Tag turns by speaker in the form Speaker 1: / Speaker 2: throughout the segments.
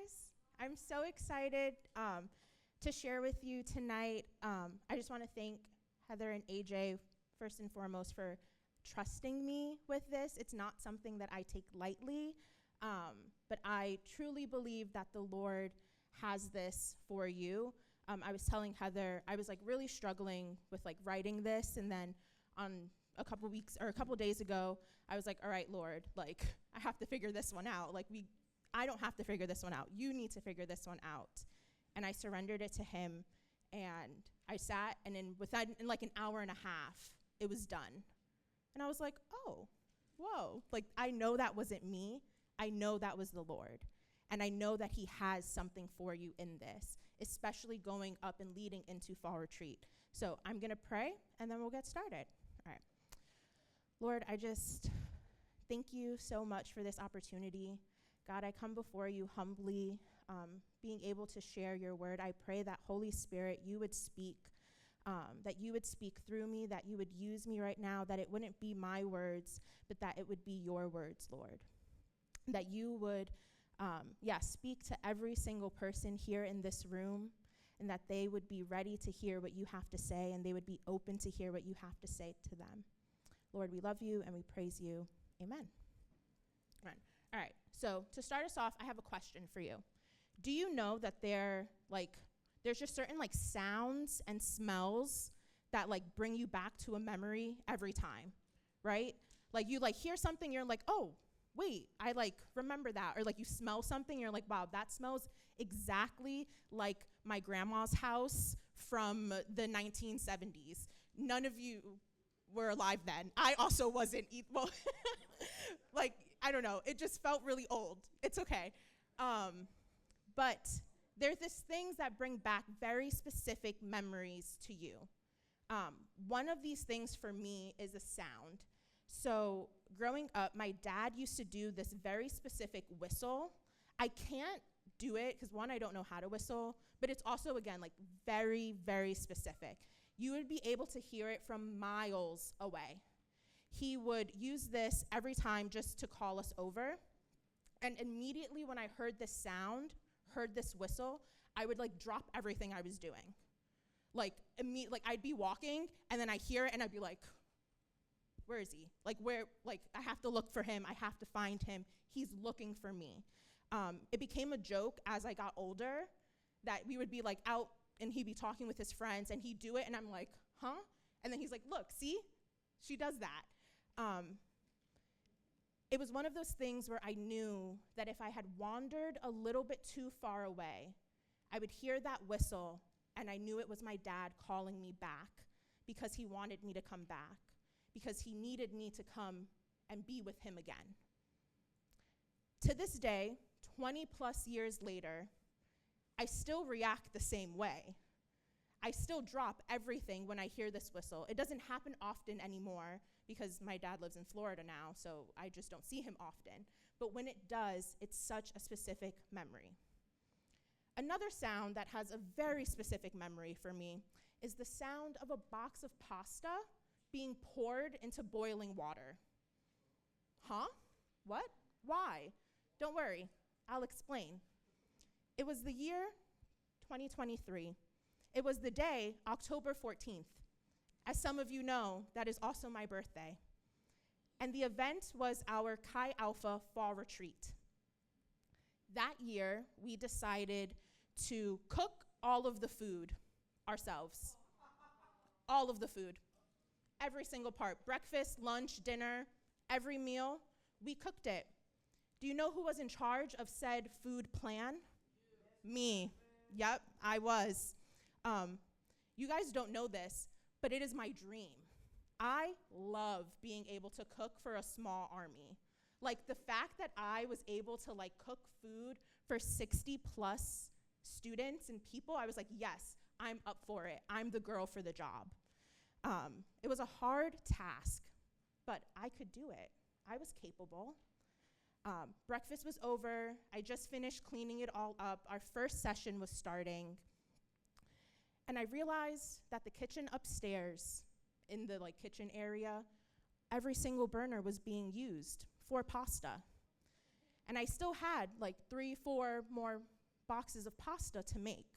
Speaker 1: guys. I'm so excited to share with you tonight. I just want to thank Heather and AJ first and foremost for trusting me with this. It's not something that I take lightly, but I truly believe that the Lord has this for you. I was telling Heather, I was like really struggling with like writing this, and then on a couple days ago, I was like, all right, Lord, like I have to figure this one out. I don't have to figure this one out. You need to figure this one out. And I surrendered it to him, and I sat, and in like an hour and a half, it was done. And I was like, oh, whoa. Like, I know that wasn't me. I know that was the Lord. And I know that he has something for you in this, especially going up and leading into fall retreat. So I'm going to pray, and then we'll get started. All right. Lord, I just thank you so much for this opportunity. God, I come before you humbly, being able to share your word. I pray that Holy Spirit, you would speak through me, that you would use me right now, that it wouldn't be my words, but that it would be your words, Lord. That you would, speak to every single person here in this room, and that they would be ready to hear what you have to say, and they would be open to hear what you have to say to them. Lord, we love you and we praise you. Amen. All right. So to start us off, I have a question for you. Do you know that there's just certain like sounds and smells that like bring you back to a memory every time, right? Like you like hear something, you're like, oh, wait, I like remember that. Or like you smell something, you're like, wow, that smells exactly like my grandma's house from the 1970s. None of you were alive then. I also wasn't, well, like, I don't know. It just felt really old. It's okay. But there's these things that bring back very specific memories to you. One of these things for me is a sound. So growing up, my dad used to do this very specific whistle. I can't do it because, one, I don't know how to whistle, but it's also, again, like very, very specific. You would be able to hear it from miles away. He would use this every time just to call us over. And immediately when I heard this sound, heard this whistle, I would like drop everything I was doing. Like I'd be walking and then I hear it and I'd be like, where is he? Like I have to look for him. I have to find him. He's looking for me. It became a joke as I got older that we would be like out and he'd be talking with his friends and he'd do it and I'm like, huh? And then he's like, look, see? She does that. It was one of those things where I knew that if I had wandered a little bit too far away, I would hear that whistle and I knew it was my dad calling me back because he wanted me to come back, because he needed me to come and be with him again. To this day, 20 plus years later, I still react the same way. I still drop everything when I hear this whistle. It doesn't happen often anymore because my dad lives in Florida now, so I just don't see him often. But when it does, it's such a specific memory. Another sound that has a very specific memory for me is the sound of a box of pasta being poured into boiling water. Huh? What? Why? Don't worry, I'll explain. It was the year 2023. It was the day, October 14th. As some of you know, that is also my birthday. And the event was our Chi Alpha Fall Retreat. That year, we decided to cook all of the food ourselves. All of the food. Every single part. Breakfast, lunch, dinner, every meal, we cooked it. Do you know who was in charge of said food plan? Me. Yep, I was. You guys don't know this, but it is my dream. I love being able to cook for a small army. Like the fact that I was able to like cook food for 60 plus students and people, I was like, yes, I'm up for it. I'm the girl for the job. It was a hard task, but I could do it. I was capable. Breakfast was over. I just finished cleaning it all up. Our first session was starting. And I realized that the kitchen upstairs, in the like kitchen area, every single burner was being used for pasta. And I still had like 3-4 more boxes of pasta to make.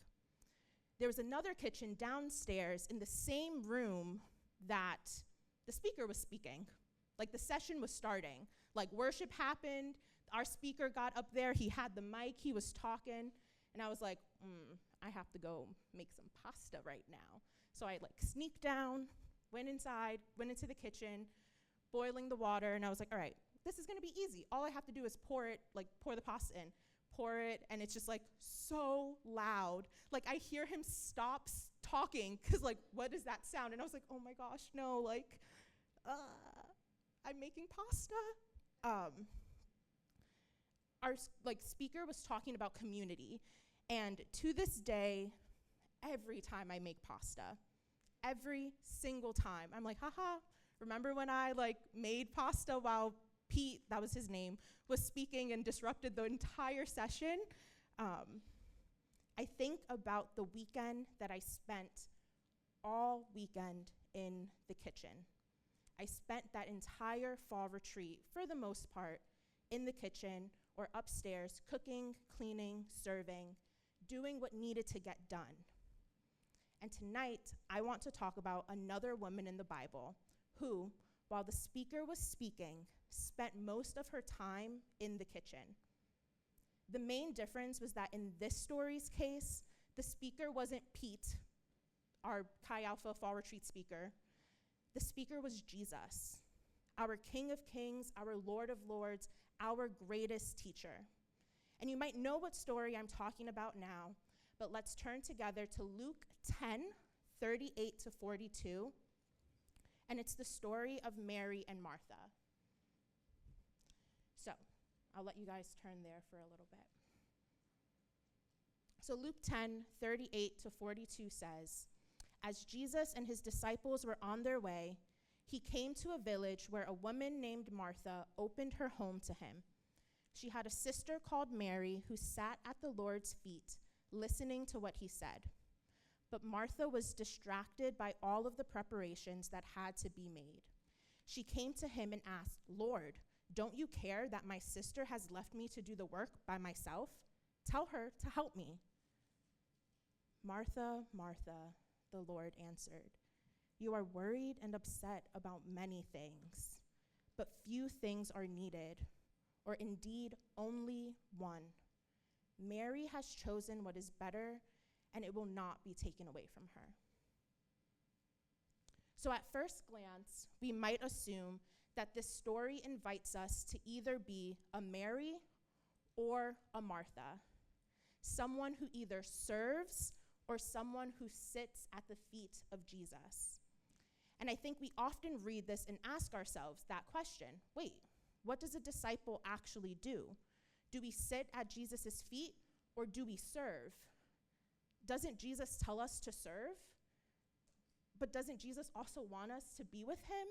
Speaker 1: There was another kitchen downstairs in the same room that the speaker was speaking. Like the session was starting. Like worship happened, our speaker got up there, he had the mic, he was talking, and I was like, I have to go make some pasta right now. So I like sneaked down, went inside, went into the kitchen, boiling the water, and I was like, all right, this is gonna be easy. All I have to do is pour the pasta in, pour it, and it's just like so loud. Like I hear him stop talking, cause like, what is that sound? And I was like, oh my gosh, no, like, I'm making pasta. Our speaker was talking about community, and to this day, every time I make pasta, every single time, I'm like, haha, remember when I made pasta while Pete, that was his name, was speaking and disrupted the entire session? I think about the weekend that I spent all weekend in the kitchen. I spent that entire fall retreat, for the most part, in the kitchen or upstairs, cooking, cleaning, serving, doing what needed to get done. And tonight, I want to talk about another woman in the Bible who, while the speaker was speaking, spent most of her time in the kitchen. The main difference was that in this story's case, the speaker wasn't Pete, our Chi Alpha Fall Retreat speaker. The speaker was Jesus, our King of Kings, our Lord of Lords, our greatest teacher. And you might know what story I'm talking about now, but let's turn together to Luke 10:38 to 42, and it's the story of Mary and Martha. So, I'll let you guys turn there for a little bit. So Luke 10:38 to 42 says, as Jesus and his disciples were on their way, he came to a village where a woman named Martha opened her home to him. She had a sister called Mary who sat at the Lord's feet, listening to what he said. But Martha was distracted by all of the preparations that had to be made. She came to him and asked, Lord, don't you care that my sister has left me to do the work by myself? Tell her to help me. Martha, Martha, the Lord answered, you are worried and upset about many things, but few things are needed, or indeed only one. Mary has chosen what is better, and it will not be taken away from her. So at first glance, we might assume that this story invites us to either be a Mary or a Martha, someone who either serves or someone who sits at the feet of Jesus. And I think we often read this and ask ourselves that question, wait, what does a disciple actually do? Do we sit at Jesus' feet or do we serve? Doesn't Jesus tell us to serve? But doesn't Jesus also want us to be with him?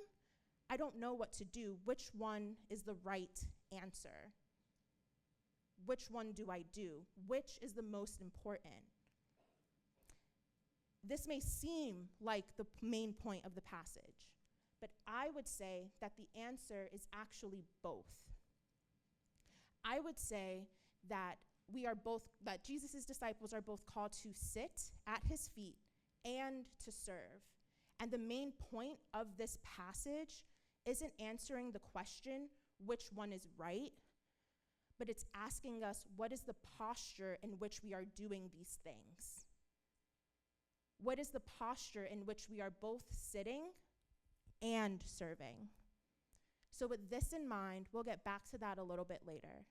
Speaker 1: I don't know what to do. Which one is the right answer? Which one do I do? Which is the most important? This may seem like the main point of the passage, but I would say that the answer is actually both. I would say that that Jesus' disciples are both called to sit at his feet and to serve. And the main point of this passage isn't answering the question, which one is right, but it's asking us, what is the posture in which we are doing these things? What is the posture in which we are both sitting and serving? So with this in mind, we'll get back to that a little bit later.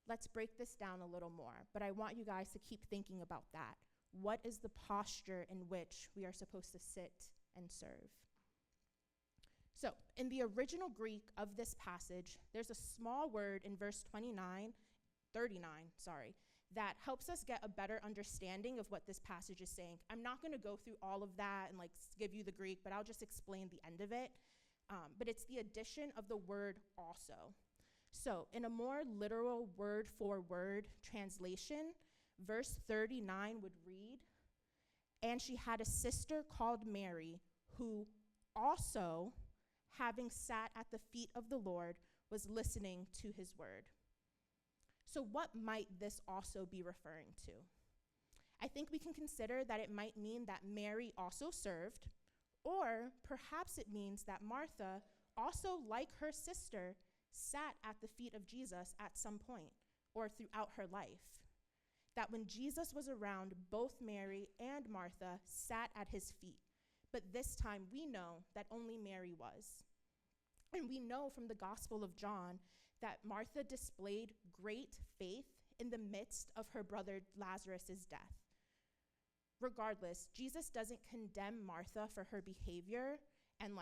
Speaker 1: Let's break this down a little more, but I want you guys to keep thinking about that. What is the posture in which we are supposed to sit and serve? So in the original Greek of this passage, there's a small word in verse 39, that helps us get a better understanding of what this passage is saying. I'm not going to go through all of that and give you the Greek, but I'll just explain the end of it. But it's the addition of the word also. So in a more literal word-for-word translation, verse 39 would read, and she had a sister called Mary, who also, having sat at the feet of the Lord, was listening to his word. So what might this also be referring to? I think we can consider that it might mean that Mary also served, or perhaps it means that Martha, also like her sister, sat at the feet of Jesus at some point or throughout her life. That when Jesus was around, both Mary and Martha sat at his feet. But this time we know that only Mary was. And we know from the Gospel of John that Martha displayed great faith in the midst of her brother Lazarus' death. Regardless, Jesus doesn't condemn Martha for her behavior and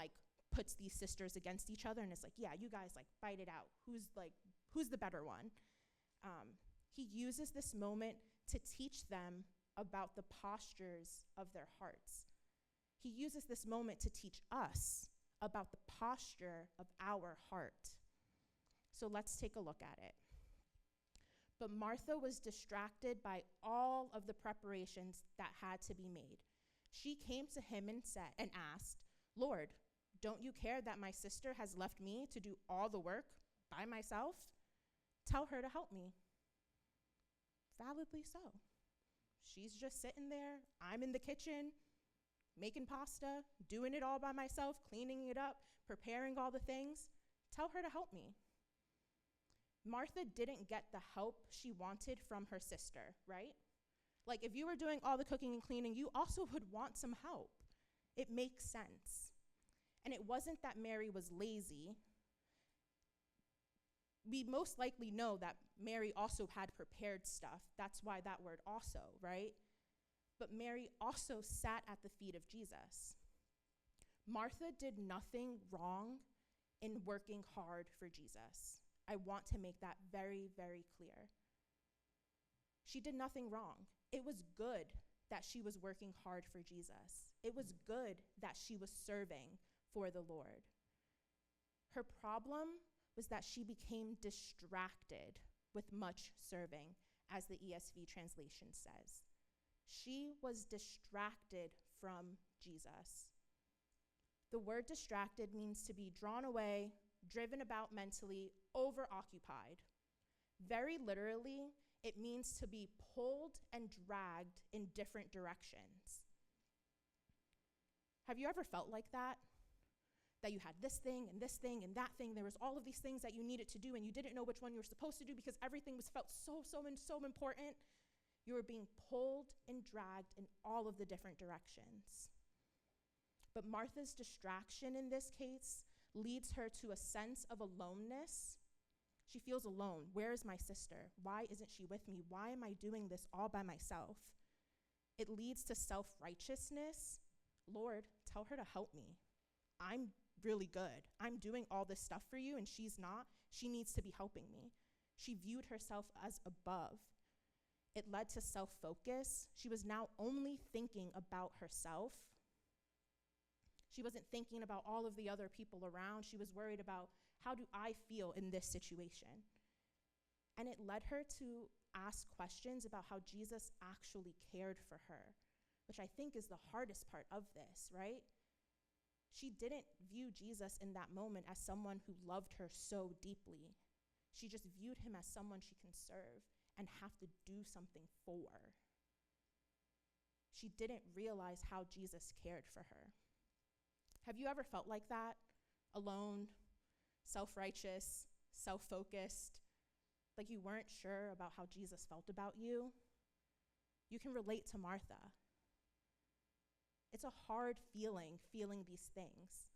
Speaker 1: puts these sisters against each other and is like, yeah, you guys fight it out. Who's the better one? He uses this moment to teach them about the postures of their hearts. He uses this moment to teach us about the posture of our heart. So let's take a look at it. But Martha was distracted by all of the preparations that had to be made. She came to him and asked, "Lord, don't you care that my sister has left me to do all the work by myself? Tell her to help me." Validly so. She's just sitting there. I'm in the kitchen, making pasta, doing it all by myself, cleaning it up, preparing all the things. Tell her to help me. Martha didn't get the help she wanted from her sister, right? If you were doing all the cooking and cleaning, you also would want some help. It makes sense. And it wasn't that Mary was lazy. We most likely know that Mary also had prepared stuff. That's why that word also, right? But Mary also sat at the feet of Jesus. Martha did nothing wrong in working hard for Jesus. I want to make that very, very clear. She did nothing wrong. It was good that she was working hard for Jesus. It was good that she was serving for the Lord. Her problem was that she became distracted with much serving, as the ESV translation says. She was distracted from Jesus. The word distracted means to be drawn away, driven about mentally, overoccupied. Very literally, it means to be pulled and dragged in different directions. Have you ever felt like that? That you had this thing and this thing and that thing. There was all of these things that you needed to do and you didn't know which one you were supposed to do because everything felt so important. You were being pulled and dragged in all of the different directions. But Martha's distraction in this case leads her to a sense of aloneness. She feels alone. Where is my sister? Why isn't she with me? Why am I doing this all by myself? It leads to self-righteousness. Lord, tell her to help me. I'm really good. I'm doing all this stuff for you and she's not. She needs to be helping me. She viewed herself as above. It led to self-focus. She was now only thinking about herself. She wasn't thinking about all of the other people around. She was worried about, how do I feel in this situation? And it led her to ask questions about how Jesus actually cared for her, which I think is the hardest part of this, right? She didn't view Jesus in that moment as someone who loved her so deeply. She just viewed him as someone she can serve and have to do something for. She didn't realize how Jesus cared for her. Have you ever felt like that? Alone, self-righteous, self-focused, like you weren't sure about how Jesus felt about you? You can relate to Martha. It's a hard feeling these things.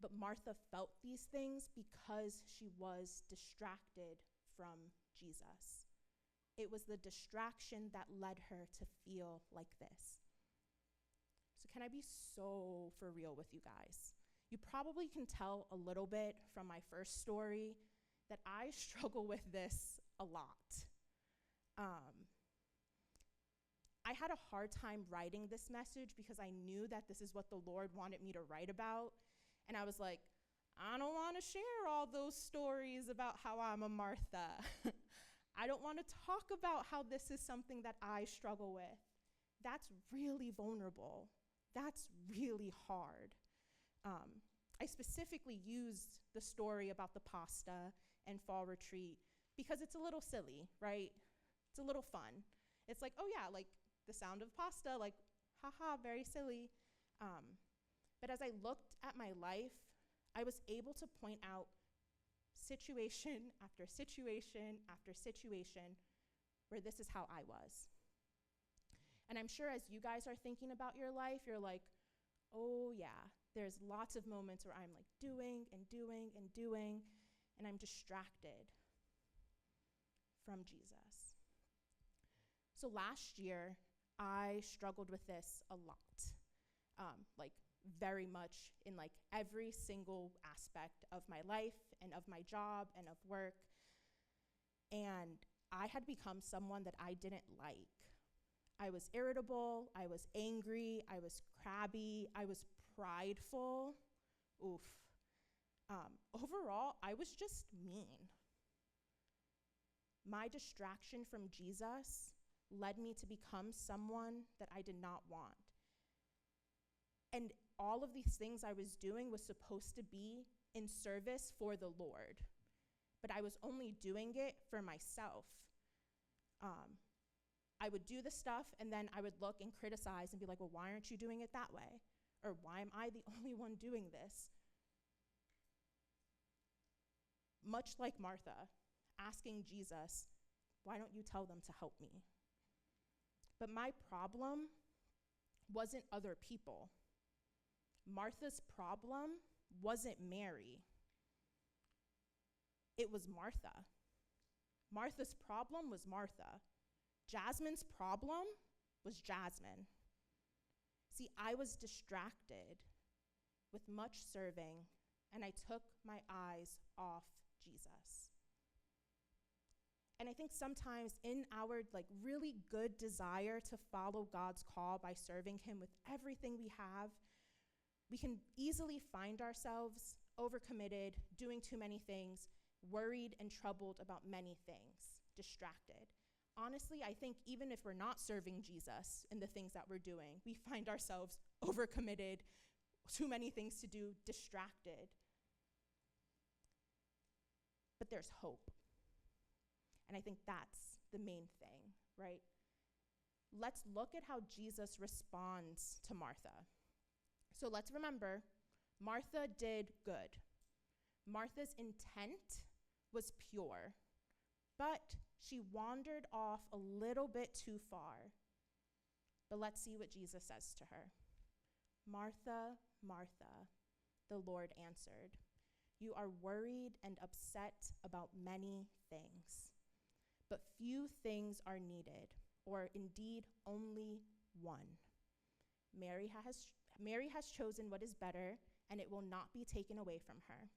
Speaker 1: But Martha felt these things because she was distracted from Jesus. It was the distraction that led her to feel like this. So can I be so for real with you guys? You probably can tell a little bit from my first story that I struggle with this a lot. I had a hard time writing this message because I knew that this is what the Lord wanted me to write about. And I was like, I don't want to share all those stories about how I'm a Martha. I don't want to talk about how this is something that I struggle with. That's really vulnerable. That's really hard. I specifically used the story about the pasta and fall retreat because it's a little silly, right? It's a little fun. It's like, oh yeah, like the sound of pasta, like, haha, very silly. But as I looked at my life, I was able to point out situation after situation after situation where this is how I was. And I'm sure as you guys are thinking about your life, you're like, oh yeah, there's lots of moments where I'm like doing and doing and doing, and I'm distracted from Jesus. So last year, I struggled with this a lot, like very much in like every single aspect of my life and of my job and of work. And I had become someone that I didn't like. I was irritable, I was angry, I was crabby, I was prideful. Oof. Overall, I was just mean. My distraction from Jesus led me to become someone that I did not want. And all of these things I was doing was supposed to be in service for the Lord, but I was only doing it for myself. I would do the stuff, and then I would look and criticize and be like, well, why aren't you doing it that way? Or why am I the only one doing this? Much like Martha, asking Jesus, why don't you tell them to help me? But my problem wasn't other people. Martha's problem wasn't Mary. It was Martha. Martha's problem was Martha. Jasmin's problem was Jasmin. See, I was distracted with much serving, and I took my eyes off Jesus. And I think sometimes in our like really good desire to follow God's call by serving him with everything we have, we can easily find ourselves overcommitted, doing too many things, worried and troubled about many things, distracted. Honestly, I think even if we're not serving Jesus in the things that we're doing, we find ourselves overcommitted, too many things to do, distracted. But there's hope. And I think that's the main thing, right? Let's look at how Jesus responds to Martha. So let's remember, Martha did good. Martha's intent was pure, but she wandered off a little bit too far. But let's see what Jesus says to her. Martha, Martha, the Lord answered, you are worried and upset about many things, but few things are needed, or indeed only one. Mary has chosen what is better, and it will not be taken away from her.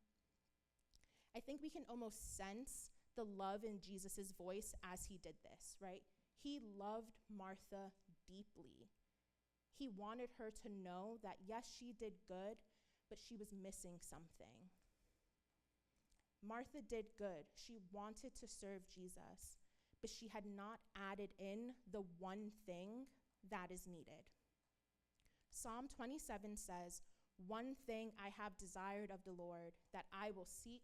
Speaker 1: I think we can almost sense the love in Jesus' voice as he did this, right? He loved Martha deeply. He wanted her to know that, yes, she did good, but she was missing something. Martha did good. She wanted to serve Jesus, but she had not added in the one thing that is needed. Psalm 27 says, one thing I have desired of the Lord, that I will seek,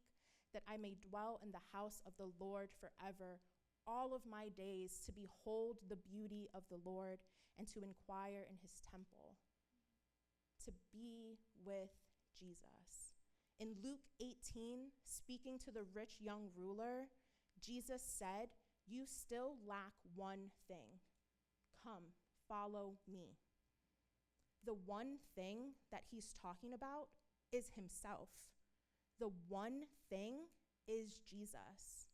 Speaker 1: that I may dwell in the house of the Lord forever, all of my days, to behold the beauty of the Lord and to inquire in his temple, to be with Jesus. In Luke 18, speaking to the rich young ruler, Jesus said, you still lack one thing. Come, follow me. The one thing that he's talking about is himself. The one thing is Jesus.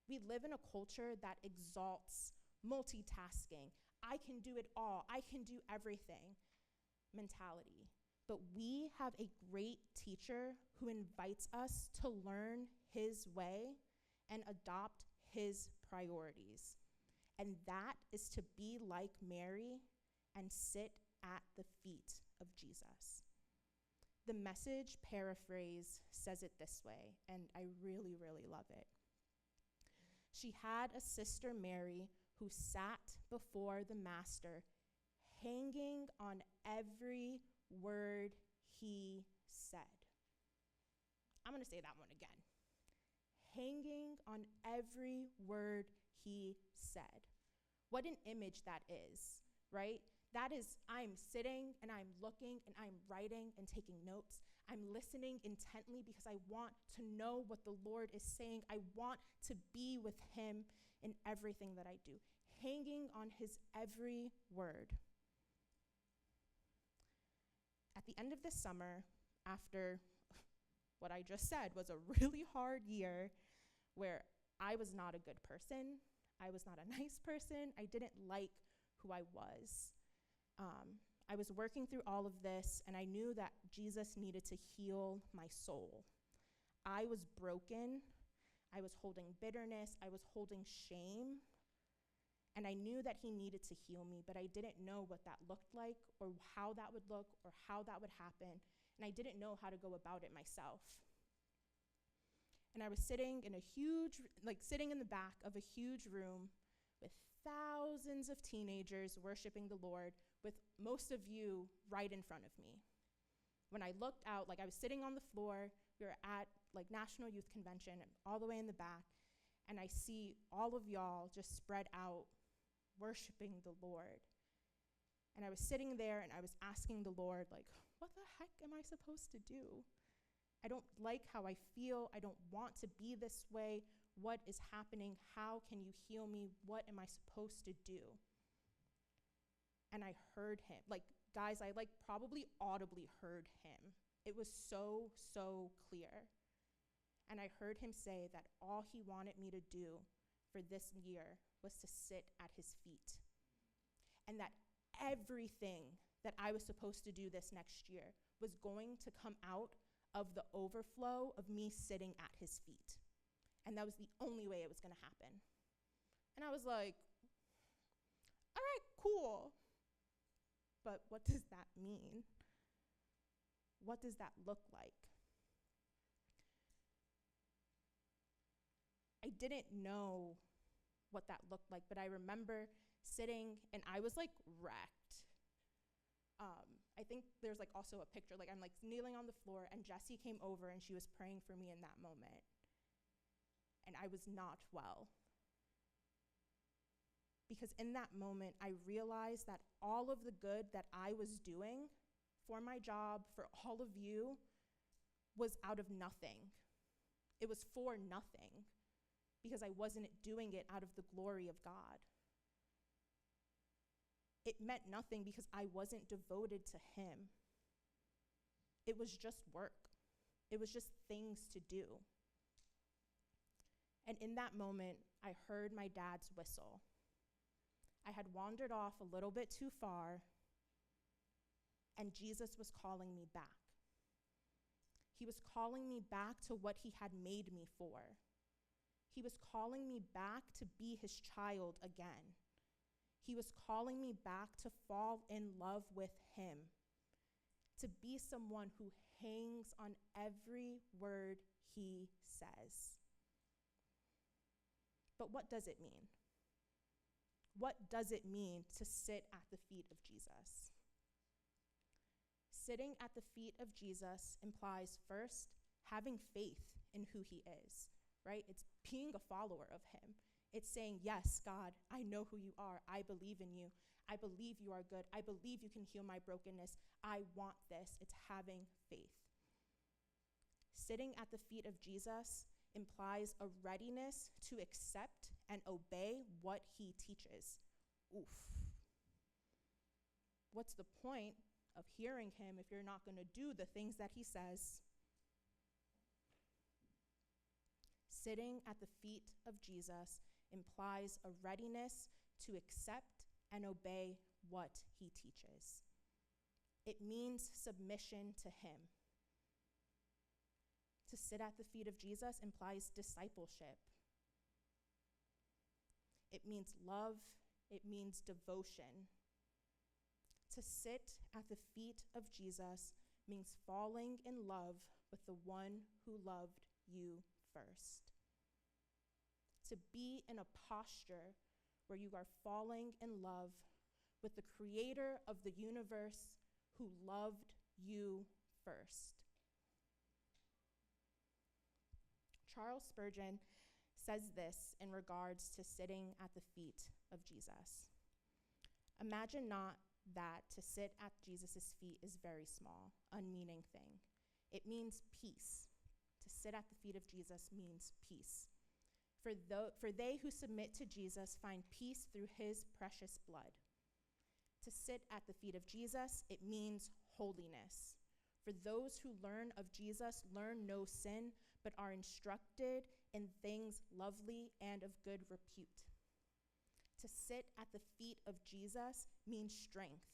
Speaker 1: We live in a culture that exalts multitasking. I can do it all. I can do everything mentality. But we have a great teacher who invites us to learn his way and adopt his priorities. And that is to be like Mary and sit at the feet of Jesus. The Message paraphrase says it this way, and I really, really love it. She had a sister, Mary, who sat before the master, hanging on every word he said. I'm going to say that one again. hanging on every word he said. What an image that is, right? That is, I'm sitting and I'm looking and I'm writing and taking notes. I'm listening intently because I want to know what the Lord is saying. I want to be with him in everything that I do, hanging on his every word. At the end of this summer, after what I just said was a really hard year where I was not a good person, I was not a nice person, I didn't like who I was. I was working through all of this, and I knew that Jesus needed to heal my soul. I was broken. I was holding bitterness. I was holding shame. And I knew that he needed to heal me, but I didn't know what that looked like or how that would look or how that would happen. And I didn't know how to go about it myself. And I was sitting in sitting in the back of a huge room with thousands of teenagers worshiping the Lord, with most of you right in front of me. When I looked out, I was sitting on the floor, we were at National Youth Convention, all the way in the back, and I see all of y'all just spread out worshiping the Lord. And I was sitting there and I was asking the Lord, what the heck am I supposed to do? I don't like how I feel. I don't want to be this way. What is happening? How can you heal me? What am I supposed to do? And I heard him. Guys, I probably audibly heard him. It was so, so clear. And I heard him say that all he wanted me to do for this year was to sit at his feet. And that everything that I was supposed to do this next year was going to come out of the overflow of me sitting at his feet. And that was the only way it was going to happen. And I was like, all right, cool. But what does that mean? What does that look like? I didn't know what that looked like, but I remember sitting and I was wrecked. I think there's also a picture, I'm kneeling on the floor, and Jessie came over and she was praying for me in that moment. And I was not well. Because in that moment, I realized that all of the good that I was doing for my job, for all of you, was out of nothing. It was for nothing, because I wasn't doing it out of the glory of God. It meant nothing because I wasn't devoted to him. It was just work. It was just things to do. And in that moment, I heard my dad's whistle. I had wandered off a little bit too far, and Jesus was calling me back. He was calling me back to what he had made me for. He was calling me back to be his child again. He was calling me back to fall in love with him, to be someone who hangs on every word he says. But what does it mean? What does it mean to sit at the feet of Jesus? Sitting at the feet of Jesus implies, first, having faith in who he is, right? It's being a follower of him. It's saying, yes, God, I know who you are. I believe in you. I believe you are good. I believe you can heal my brokenness. I want this. It's having faith. Sitting at the feet of Jesus implies a readiness to accept and obey what he teaches. Oof. What's the point of hearing him if you're not going to do the things that he says? Sitting at the feet of Jesus implies a readiness to accept and obey what he teaches. It means submission to him. To sit at the feet of Jesus implies discipleship. It means love. It means devotion. To sit at the feet of Jesus means falling in love with the one who loved you first. To be in a posture where you are falling in love with the creator of the universe who loved you first. Charles Spurgeon says this in regards to sitting at the feet of Jesus. Imagine not that to sit at Jesus' feet is very small, unmeaning thing. It means peace. To sit at the feet of Jesus means peace. For they who submit to Jesus find peace through his precious blood. To sit at the feet of Jesus, it means holiness. For those who learn of Jesus learn no sin, but are instructed in things lovely and of good repute. To sit at the feet of Jesus means strength.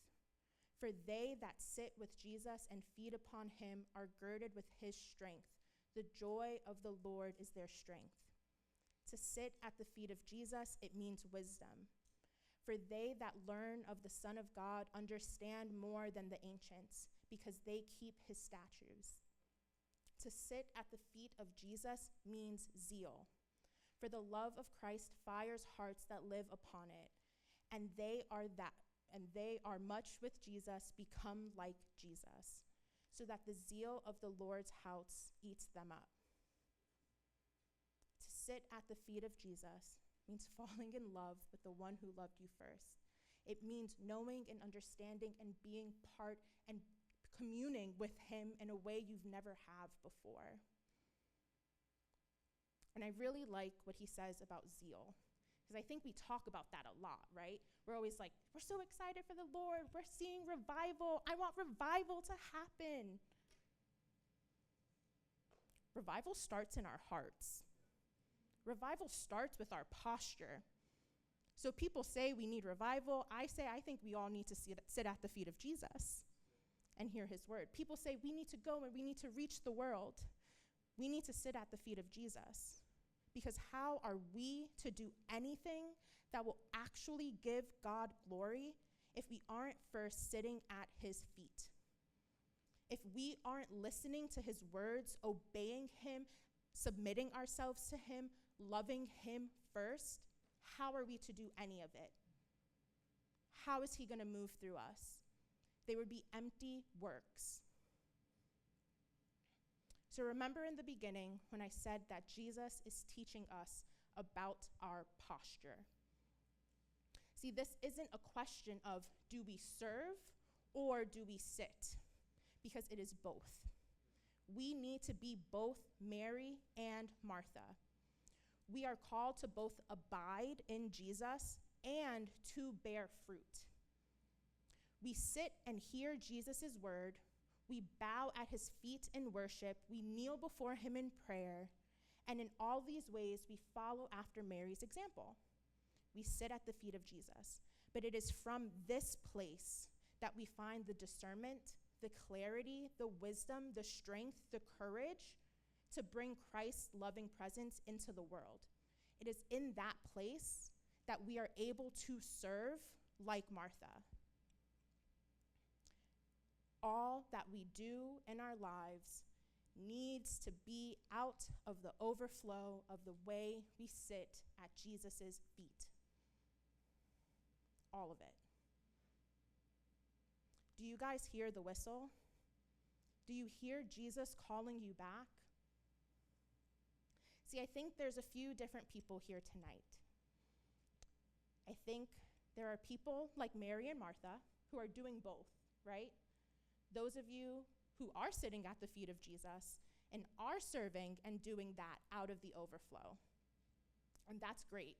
Speaker 1: For they that sit with Jesus and feed upon him are girded with his strength. The joy of the Lord is their strength. To sit at the feet of Jesus, it means wisdom. For they that learn of the Son of God understand more than the ancients, because they keep his statutes. To sit at the feet of Jesus means zeal. For the love of Christ fires hearts that live upon it, and they are much with Jesus, become like Jesus, so that the zeal of the Lord's house eats them up. To sit at the feet of Jesus means falling in love with the one who loved you first. It means knowing and understanding and being part and communing with him in a way you've never have before. And I really like what he says about zeal, because I think we talk about that a lot, right? We're always like, we're so excited for the Lord. We're seeing revival. I want revival to happen. Revival starts in our hearts. Revival starts with our posture. So people say we need revival. I think we all need to sit at the feet of Jesus and hear his word. People say we need to go and we need to reach the world. We need to sit at the feet of Jesus. Because how are we to do anything that will actually give God glory if we aren't first sitting at his feet? If we aren't listening to his words, obeying him, submitting ourselves to him, loving him first, how are we to do any of it? How is he going to move through us? They would be empty works. So remember in the beginning when I said that Jesus is teaching us about our posture. See, this isn't a question of do we serve or do we sit, because it is both. We need to be both Mary and Martha. We are called to both abide in Jesus and to bear fruit. We sit and hear Jesus' word. We bow at his feet in worship. We kneel before him in prayer. And in all these ways, we follow after Mary's example. We sit at the feet of Jesus. But it is from this place that we find the discernment, the clarity, the wisdom, the strength, the courage to bring Christ's loving presence into the world. It is in that place that we are able to serve like Martha. All that we do in our lives needs to be out of the overflow of the way we sit at Jesus' feet. All of it. Do you guys hear the whistle? Do you hear Jesus calling you back? See, I think there's a few different people here tonight. I think there are people like Mary and Martha who are doing both, right? Those of you who are sitting at the feet of Jesus and are serving and doing that out of the overflow. And that's great.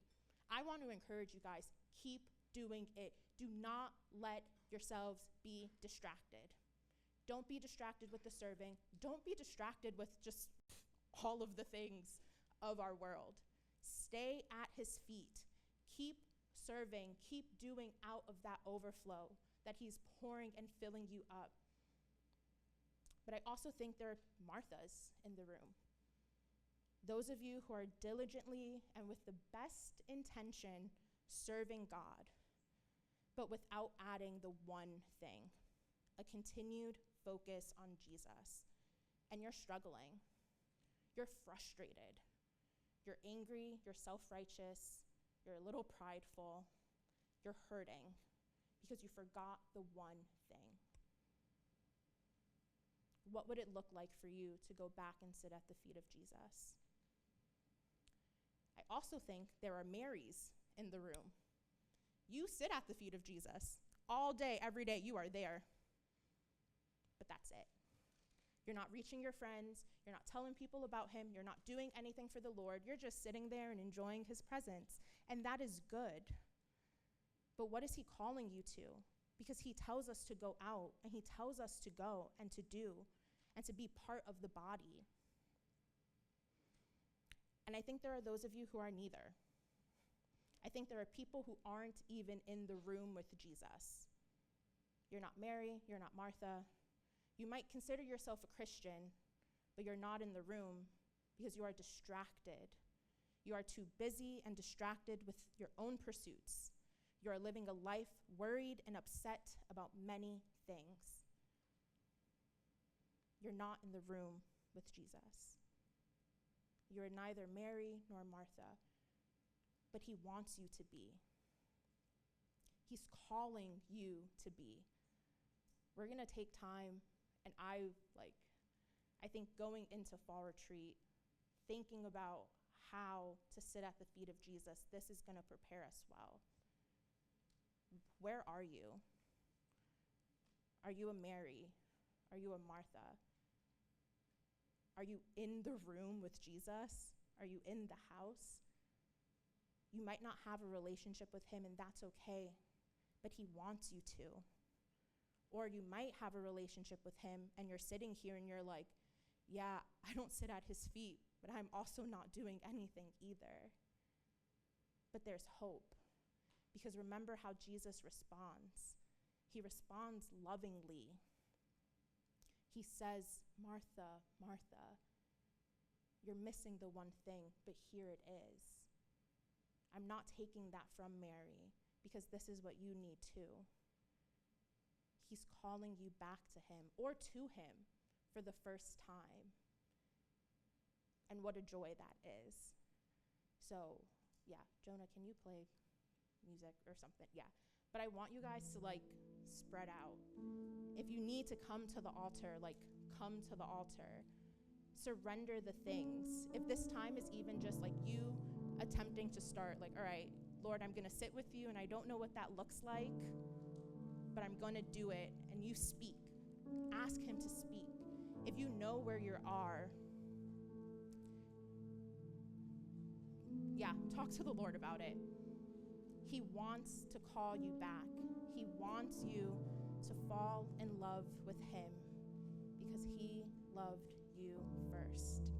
Speaker 1: I want to encourage you guys, keep doing it. Do not let yourselves be distracted. Don't be distracted with the serving. Don't be distracted with just all of the things of our world. Stay at his feet. Keep serving. Keep doing out of that overflow that he's pouring and filling you up. But I also think there are Marthas in the room. Those of you who are diligently and with the best intention serving God, but without adding the one thing, a continued focus on Jesus. And you're struggling. You're frustrated. You're angry. You're self-righteous. You're a little prideful. You're hurting because you forgot the one thing. What would it look like for you to go back and sit at the feet of Jesus? I also think there are Marys in the room. You sit at the feet of Jesus all day, every day. You are there. But that's it. You're not reaching your friends. You're not telling people about him. You're not doing anything for the Lord. You're just sitting there and enjoying his presence. And that is good. But what is he calling you to? Because he tells us to go out, and he tells us to go and to do and to be part of the body. And I think there are those of you who are neither. I think there are people who aren't even in the room with Jesus. You're not Mary, you're not Martha. You might consider yourself a Christian, but you're not in the room because you are distracted. You are too busy and distracted with your own pursuits. You are living a life worried and upset about many things. You're not in the room with Jesus. You're neither Mary nor Martha, but he wants you to be. He's calling you to be. We're going to take time, and I think going into fall retreat, thinking about how to sit at the feet of Jesus, this is going to prepare us well. Where are you? Are you a Mary? Are you a Martha? Are you in the room with Jesus? Are you in the house? You might not have a relationship with him, and that's okay, but he wants you to. Or you might have a relationship with him, and you're sitting here and you're like, yeah, I don't sit at his feet, but I'm also not doing anything either. But there's hope, because remember how Jesus responds. He responds lovingly. He says, Martha, Martha, you're missing the one thing, but here it is. I'm not taking that from Mary, because this is what you need too. He's calling you back to him, or to him, for the first time. And what a joy that is. So, yeah, Jonah, can you play music or something? Yeah. But I want you guys to spread out. If you need to come to the altar, come to the altar. Surrender the things. If this time is even just you attempting to start, all right, Lord, I'm going to sit with you, and I don't know what that looks like, but I'm going to do it, and you speak. Ask him to speak. If you know where you are, talk to the Lord about it. He wants to call you back. He wants you to fall in love with him because he loved you first.